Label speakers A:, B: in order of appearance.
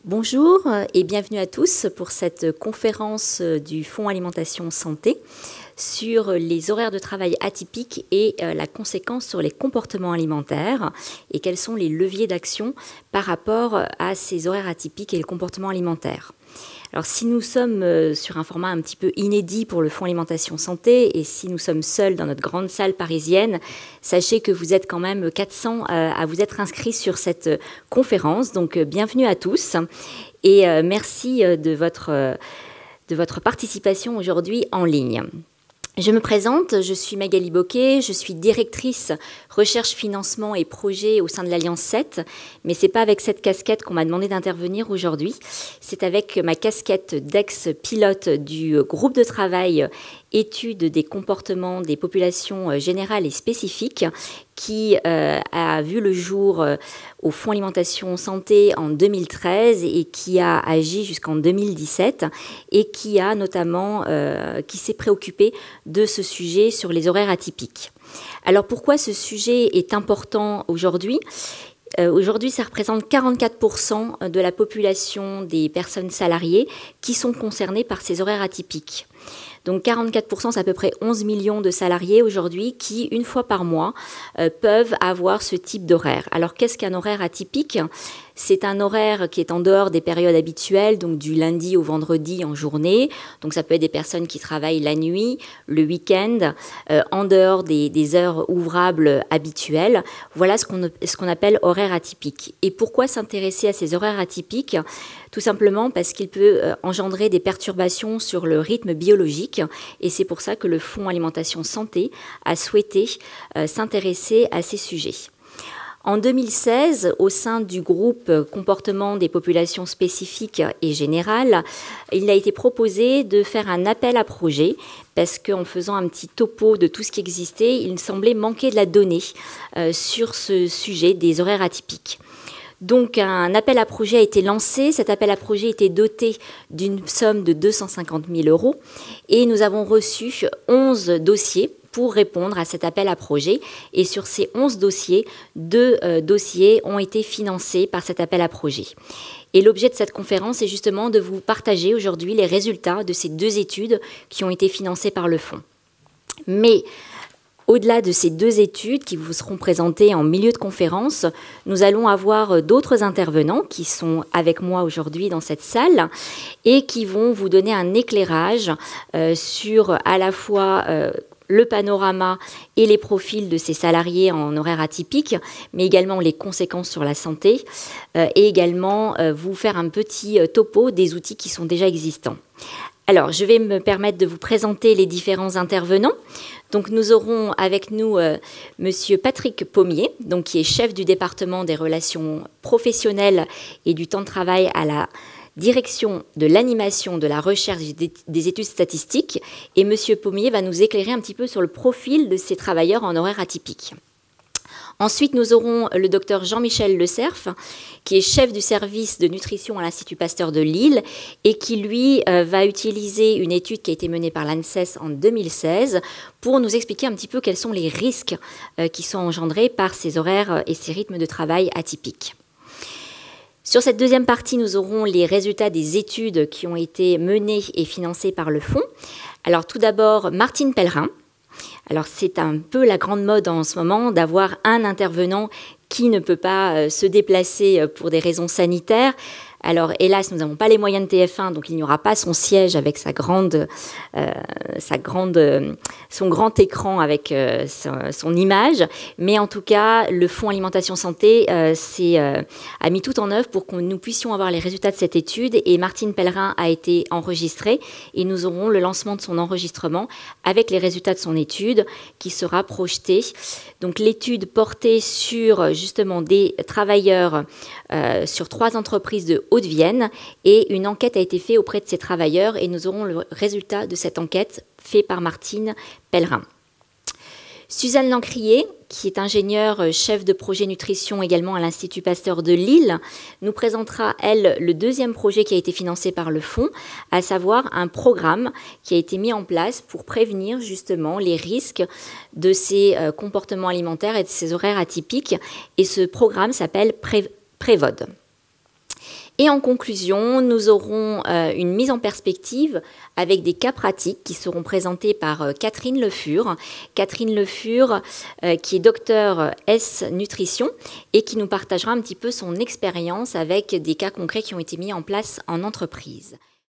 A: Bonjour et bienvenue à tous pour cette conférence du Fonds Alimentation Santé sur les horaires de travail atypiques et la conséquence sur les comportements alimentaires et quels sont les leviers d'action par rapport à ces horaires atypiques et les comportements alimentaires. Alors si nous sommes sur un format un petit peu inédit pour le Fonds Alimentation Santé et si nous sommes seuls dans notre grande salle parisienne, sachez que vous êtes quand même 400 à vous être inscrits sur cette conférence. Donc bienvenue à tous et merci de votre participation aujourd'hui en ligne. Je me présente, je suis Magali Bocquet, je suis directrice recherche, financement et projet au sein de l'Alliance 7, mais ce n'est pas avec cette casquette qu'on m'a demandé d'intervenir aujourd'hui, c'est avec ma casquette d'ex-pilote du groupe de travail étude des comportements des populations générales et spécifiques qui a vu le jour au Fonds Alimentation Santé en 2013 et qui a agi jusqu'en 2017 et qui a notamment qui s'est préoccupé de ce sujet sur les horaires atypiques. Alors pourquoi ce sujet est important aujourd'hui ? Aujourd'hui, ça représente 44% de la population des personnes salariées qui sont concernées par ces horaires atypiques. Donc 44%, c'est à peu près 11 millions de salariés aujourd'hui qui, une fois par mois, peuvent avoir ce type d'horaire. Alors qu'est-ce qu'un horaire atypique ? C'est un horaire qui est en dehors des périodes habituelles, donc du lundi au vendredi en journée. Donc ça peut être des personnes qui travaillent la nuit, le week-end, en dehors des heures ouvrables habituelles. Voilà ce qu'on appelle horaire atypique. Et pourquoi s'intéresser à ces horaires atypiques ? Tout simplement parce qu'il peut engendrer des perturbations sur le rythme biologique. Et c'est pour ça que le Fonds Alimentation Santé a souhaité s'intéresser à ces sujets. En 2016, au sein du groupe comportement des populations spécifiques et générales, il a été proposé de faire un appel à projet parce qu'en faisant un petit topo de tout ce qui existait, il semblait manquer de la donnée sur ce sujet des horaires atypiques. Donc un appel à projet a été lancé, cet appel à projet était doté d'une somme de 250 000 € et nous avons reçu 11 dossiers pour répondre à cet appel à projet. Et sur ces 11 dossiers, 2 dossiers ont été financés par cet appel à projet. Et l'objet de cette conférence est justement de vous partager aujourd'hui les résultats de ces 2 études qui ont été financées par le fonds. Mais au-delà de ces 2 études qui vous seront présentées en milieu de conférence, nous allons avoir d'autres intervenants qui sont avec moi aujourd'hui dans cette salle et qui vont vous donner un éclairage sur à la fois le panorama et les profils de ces salariés en horaire atypique, mais également les conséquences sur la santé et également vous faire un petit topo des outils qui sont déjà existants. Alors, je vais me permettre de vous présenter les différents intervenants. Donc, nous aurons avec nous Monsieur Patrick Pommier, donc, qui est chef du département des relations professionnelles et du temps de travail à la direction de l'animation, de la recherche et des études statistiques. Et Monsieur Pommier va nous éclairer un petit peu sur le profil de ces travailleurs en horaire atypique. Ensuite, nous aurons le docteur Jean-Michel Le Cerf, qui est chef du service de nutrition à l'Institut Pasteur de Lille et qui, lui, va utiliser une étude qui a été menée par l'ANSES en 2016 pour nous expliquer un petit peu quels sont les risques qui sont engendrés par ces horaires et ces rythmes de travail atypiques. Sur cette deuxième partie, nous aurons les résultats des études qui ont été menées et financées par le fonds. Alors, tout d'abord, Martine Pellerin. Alors, c'est un peu la grande mode en ce moment d'avoir un intervenant qui ne peut pas se déplacer pour des raisons sanitaires. Alors, hélas, nous n'avons pas les moyens de TF1, donc il n'y aura pas son siège avec son grand écran avec son image. Mais en tout cas, le Fonds Alimentation Santé a mis tout en œuvre pour que nous puissions avoir les résultats de cette étude. Et Martine Pellerin a été enregistrée et nous aurons le lancement de son enregistrement avec les résultats de son étude qui sera projetée. Donc, l'étude portait sur justement des travailleurs sur 3 entreprises de Haute-Vienne et une enquête a été faite auprès de ces travailleurs et nous aurons le résultat de cette enquête fait par Martine Pellerin. Suzanne Lancrier, qui est ingénieure chef de projet nutrition également à l'Institut Pasteur de Lille, nous présentera, elle, le deuxième projet qui a été financé par le fonds, à savoir un programme qui a été mis en place pour prévenir justement les risques de ces comportements alimentaires et de ces horaires atypiques. Et ce programme s'appelle Prévod. Et en conclusion, nous aurons une mise en perspective avec des cas pratiques qui seront présentés par Catherine Le Fur. Catherine Le Fur, qui est docteur S Nutrition et qui nous partagera un petit peu son expérience avec des cas concrets qui ont été mis en place en entreprise.